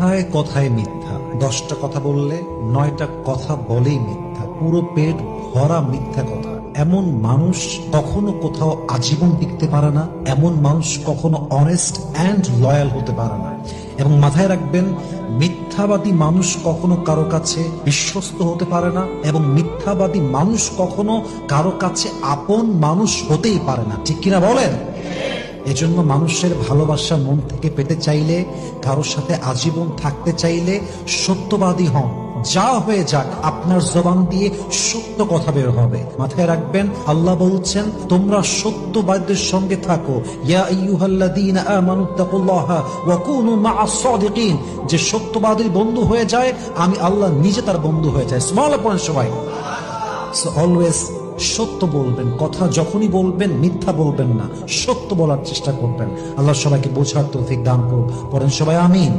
কথায় কথায় মিথ্যা। 10টা কথা বললে 9টা কথা বলেই মিথ্যা, পুরো পেট ভরা মিথ্যা কথা। এমন মানুষ কখনো কোথাও আজীবন টিকতে পারে না, এমন মানুষ কখনো অনেস্ট অ্যান্ড লয়াল হতে পারে না। এবং মাথায় রাখবেন, মিথ্যাবাদী মানুষ কখনো কারো কাছে বিশ্বস্ত হতে পারে না, এবং মিথ্যাবাদী মানুষ কখনো কারো কাছে আপন মানুষ হতেই পারে না। ঠিক কিনা বলেন? এজন্য মানুষের ভালোবাসা মন থেকে পেতে চাইলে, কারোর সাথে আজীবন থাকতে চাইলে সত্যবাদী হন। যা হয়ে যাক, আপনার জবান দিয়ে সত্য কথা বের হবে। মাথায় রাখবেন, আল্লাহ বলছেন, তোমরা সত্যবাদীদের সঙ্গে থাকো। ইয়া আইয়ুহাল্লাযীনা আমানুত্তাকুল্লাহা ওয়া কুনু মা'আস সাদিকিন। যে সত্যবাদীর বন্ধু হয়ে যায়, আমি আল্লাহ নিজে তার বন্ধু হয়ে যায়। সুবহানাল্লাহ পড়েন সবাই। সো অলওয়েজ সত্য বলবেন, কথা যখনই বলবেন মিথ্যা বলবেন না, সত্য বলার চেষ্টা করবেন। আল্লাহ সবাইকে বোঝার তৌফিক দান করুন। পড়েন সবাই আমিন।